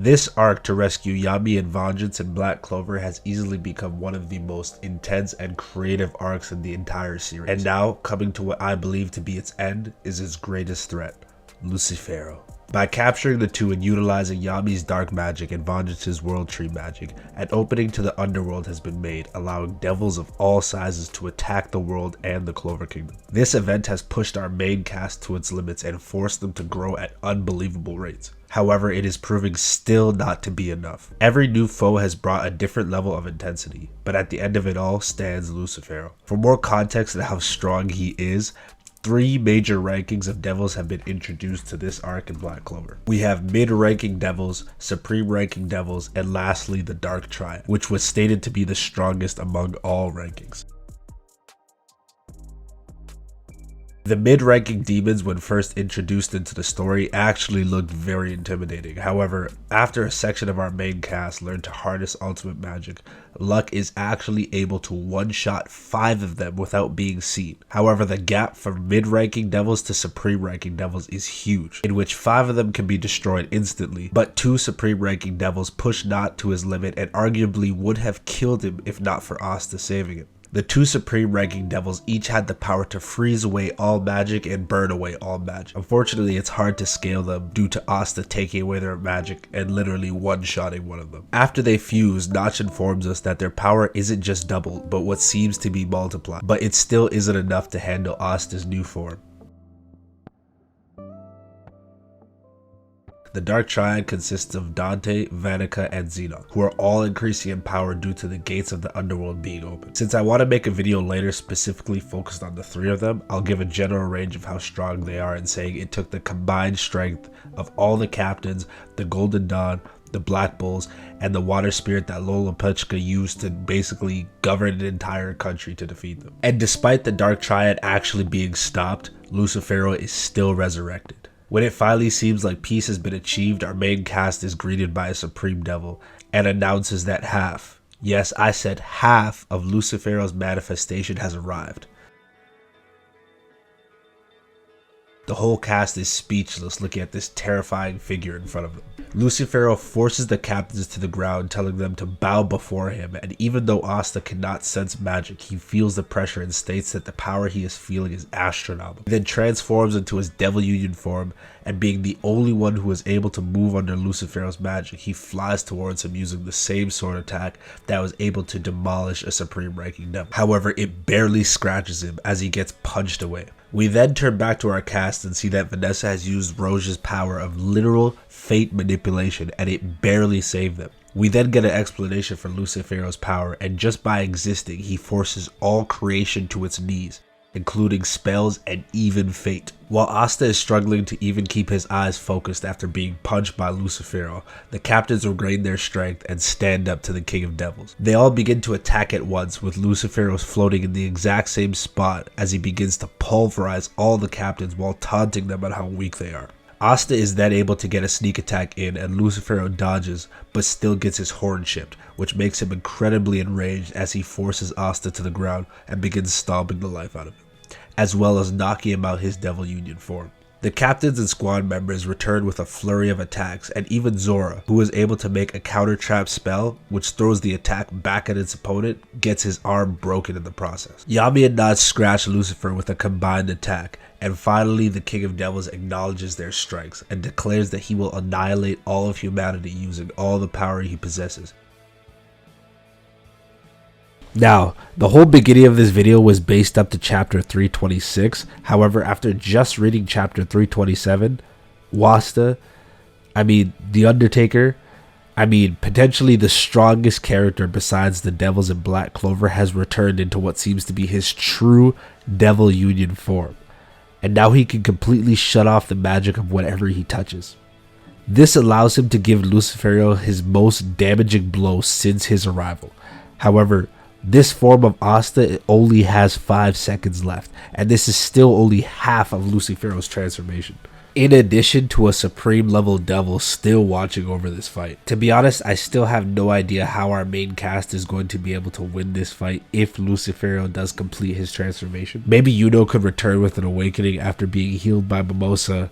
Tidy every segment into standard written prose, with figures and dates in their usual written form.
This arc to rescue Yami and Vengeance and Black Clover has easily become one of the most intense and creative arcs in the entire series. And now, coming to what I believe to be its end, is its greatest threat, Lucifero. By capturing the two and utilizing Yami's dark magic and Vengeance's world tree magic, an opening to the underworld has been made, allowing devils of all sizes to attack the world and the Clover Kingdom. This event has pushed our main cast to its limits and forced them to grow at unbelievable rates. However, it is proving still not to be enough. Every new foe has brought a different level of intensity, but at the end of it all stands Lucifero. For more context on how strong he is, 3 major rankings of devils have been introduced to this arc in Black Clover. We have mid-ranking devils, supreme ranking devils, and lastly the Dark Triad, which was stated to be the strongest among all rankings. The mid-ranking demons, when first introduced into the story, actually looked very intimidating. However, after a section of our main cast learned to harness ultimate magic, Luck is actually able to one-shot 5 of them without being seen. However, the gap from mid-ranking devils to supreme ranking devils is huge, in which 5 of them can be destroyed instantly, but 2 supreme ranking devils push Not to his limit and arguably would have killed him if not for Asta saving him. The 2 supreme ranking devils each had the power to freeze away all magic and burn away all magic. Unfortunately, it's hard to scale them due to Asta taking away their magic and literally one-shotting one of them. After they fuse, Notch informs us that their power isn't just doubled, but what seems to be multiplied. But it still isn't enough to handle Asta's new form. The Dark Triad consists of Dante, Vanica, and Xenon, who are all increasing in power due to the gates of the underworld being open. Since I want to make a video later specifically focused on the 3 of them, I'll give a general range of how strong they are in saying it took the combined strength of all the captains, the Golden Dawn, the Black Bulls, and the water spirit that Lolopechka used to basically govern an entire country to defeat them. And despite the Dark Triad actually being stopped, Lucifero is still resurrected. When it finally seems like peace has been achieved, our main cast is greeted by a Supreme Devil and announces that half, yes I said half, of Lucifero's manifestation has arrived. The whole cast is speechless looking at this terrifying figure in front of them. Lucifero forces the captains to the ground, telling them to bow before him, and even though Asta cannot sense magic, he feels the pressure and states that the power he is feeling is astronomical. He then transforms into his Devil Union form, and being the only one who is able to move under Lucifero's magic, he flies towards him using the same sword attack that was able to demolish a supreme ranking devil. However, it barely scratches him as he gets punched away. We then turn back to our cast and see that Vanessa has used Roge's power of literal fate manipulation and it barely saved them. We then get an explanation for Lucifero's power, and just by existing, he forces all creation to its knees, including spells and even fate. While Asta is struggling to even keep his eyes focused after being punched by Lucifero, the captains regain their strength and stand up to the King of Devils. They all begin to attack at once, with Lucifero floating in the exact same spot as he begins to pulverize all the captains while taunting them on how weak they are. Asta is then able to get a sneak attack in, and Lucifero dodges but still gets his horn chipped, which makes him incredibly enraged as he forces Asta to the ground and begins stomping the life out of him, as well as knocking him out his Devil Union form. The captains and squad members return with a flurry of attacks, and even Zora, who is able to make a counter trap spell which throws the attack back at its opponent, gets his arm broken in the process. Yami and Nod scratch Lucifer with a combined attack, and finally the King of Devils acknowledges their strikes and declares that he will annihilate all of humanity using all the power he possesses. Now, the whole beginning of this video was based up to chapter 326. However, after just reading chapter 327, The Undertaker, potentially the strongest character besides the Devils in Black Clover, has returned into what seems to be his true Devil Union form. And now he can completely shut off the magic of whatever he touches. This allows him to give Lucifero his most damaging blow since his arrival. However, this form of Asta only has 5 seconds left, and this is still only half of Lucifero's transformation. In addition to a supreme level devil still watching over this fight. To be honest, I still have no idea how our main cast is going to be able to win this fight if Lucifero does complete his transformation. Maybe Yuno could return with an awakening after being healed by Mimosa,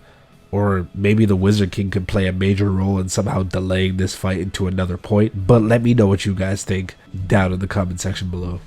or maybe the Wizard King could play a major role in somehow delaying this fight into another point. But let me know what you guys think down in the comment section below.